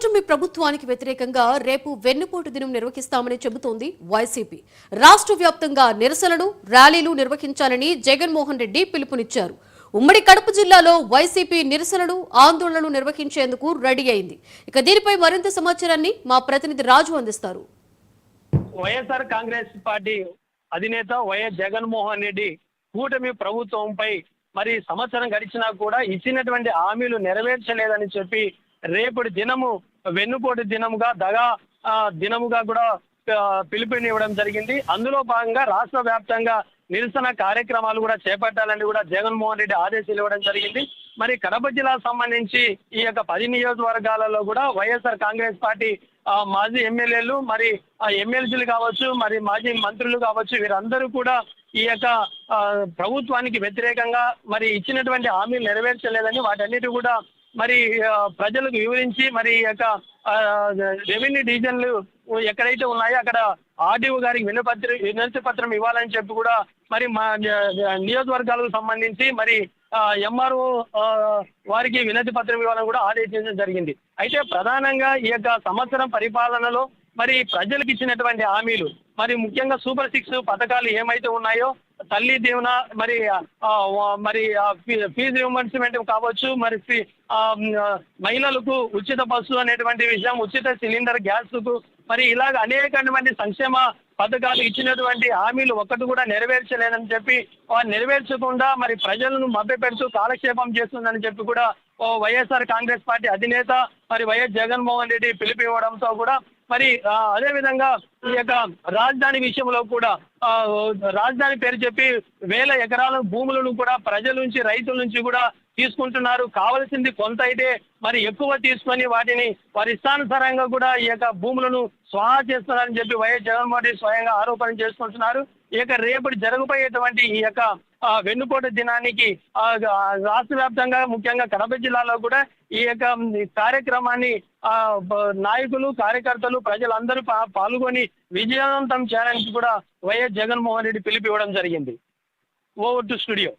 కూటమి ప్రభుత్వానికి వ్యతిరేకంగా రేపు వెన్నుపోటు దినం నిర్వహిస్తామని చెబుతోంది వైసీపీ. రాష్ట్ర వ్యాప్తంగా నిరసనలు, ర్యాలీలు నిర్వహించాలని జగన్మోహన్ రెడ్డి పిలుపునిచ్చారు. ఉమ్మడి కడప జిల్లాలో వైసీపీ నిరసనలు, ఆందోళనలు నిర్వహించేందుకు రెడీ అయింది. ఇక దీనిపై మరింత సమాచారాన్ని మా ప్రతినిధి రాజు అందిస్తారు. వైఎస్ఆర్ కాంగ్రెస్ పార్టీ అధినేత వైఎస్ జగన్మోహన్ రెడ్డి కూటమి ప్రభుత్వంపై మరి సంవత్సరం గడిచినా కూడా ఇచ్చినటువంటి హామీలు నెరవేర్చలేదని చెప్పి రేపటి దినము వెన్నుపోటు దినముగా దినముగా కూడా పిలుపునివ్వడం జరిగింది. అందులో భాగంగా రాష్ట్ర వ్యాప్తంగా నిరసన కార్యక్రమాలు కూడా చేపట్టాలని కూడా జగన్మోహన్ రెడ్డి ఆదేశాలు ఇవ్వడం జరిగింది. మరి కడప జిల్లాకు సంబంధించి ఈ యొక్క 10 నియోజకవర్గాలలో కూడా వైఎస్ఆర్ కాంగ్రెస్ పార్టీ మాజీ ఎమ్మెల్యేలు, మరి ఎమ్మెల్సీలు కావచ్చు, మరి మాజీ మంత్రులు కావచ్చు, వీరందరూ కూడా ఈ యొక్క ప్రభుత్వానికి వ్యతిరేకంగా మరి ఇచ్చినటువంటి హామీలు నెరవేర్చలేదని వాటన్నిటి కూడా మరి ప్రజలకు వివరించి మరి ఈ యొక్క రెవెన్యూ డివిజన్లు ఎక్కడైతే ఉన్నాయో అక్కడ ఆర్డీఓ గారికి వినతి పత్రం ఇవ్వాలని చెప్పి కూడా మరి మా నియోజకవర్గాలకు సంబంధించి మరి ఎంఆర్ఓ వారికి వినతి పత్రం ఇవ్వాలని కూడా ఆదేశించడం జరిగింది. అయితే ప్రధానంగా ఈ యొక్క సంవత్సరం పరిపాలనలో మరి ప్రజలకు ఇచ్చినటువంటి హామీలు, మరి ముఖ్యంగా సూపర్ 6 పథకాలు ఏమైతే ఉన్నాయో, తల్లి దీవెన, మరి ఫీజు రియంబర్స్మెంట్ కావచ్చు, మరి మహిళలకు ఉచిత బస్సు అనేటువంటి విషయం, ఉచిత సిలిండర్ గ్యాస్కు, మరి ఇలాగ అనేకటువంటి సంక్షేమ పథకాలు ఇచ్చినటువంటి హామీలు ఒక్కటి కూడా నెరవేర్చలేదని చెప్పి నెరవేర్చకుండా మరి ప్రజలను మభ్యపెడుతూ కాలక్షేపం చేస్తుందని చెప్పి కూడా వైఎస్ఆర్ కాంగ్రెస్ పార్టీ అధినేత మరి వైఎస్ జగన్మోహన్ రెడ్డి పిలుపు ఇవ్వడంతో కూడా మరి అదే విధంగా ఈ యొక్క రాజధాని విషయంలో కూడా రాజధాని పేరు చెప్పి వేల ఎకరాల భూములను కూడా ప్రజల నుంచి, రైతుల నుంచి కూడా తీసుకుంటున్నారు. కావలసింది కొంత అయితే మరి ఎక్కువ తీసుకొని వాటిని వారి ఇష్టానుసారంగా కూడా ఈ యొక్క భూములను స్వాహా చేస్తున్నారని చెప్పి వైఎస్ జగన్మోహన్ రెడ్డి స్వయంగా ఆరోపణ చేసుకుంటున్నారు. ఈ యొక్క రేపటి జరగబోయేటువంటి ఈ యొక్క వెన్నుపోటు దినానికి రాష్ట్ర వ్యాప్తంగా ముఖ్యంగా కడప జిల్లాలో కూడా ఈ యొక్క కార్యక్రమాన్ని నాయకులు, కార్యకర్తలు, ప్రజలందరూ పాల్గొని విజయవంతం చేయడానికి కూడా వైఎస్ జగన్మోహన్ రెడ్డి పిలుపు ఇవ్వడం జరిగింది. Over to studio.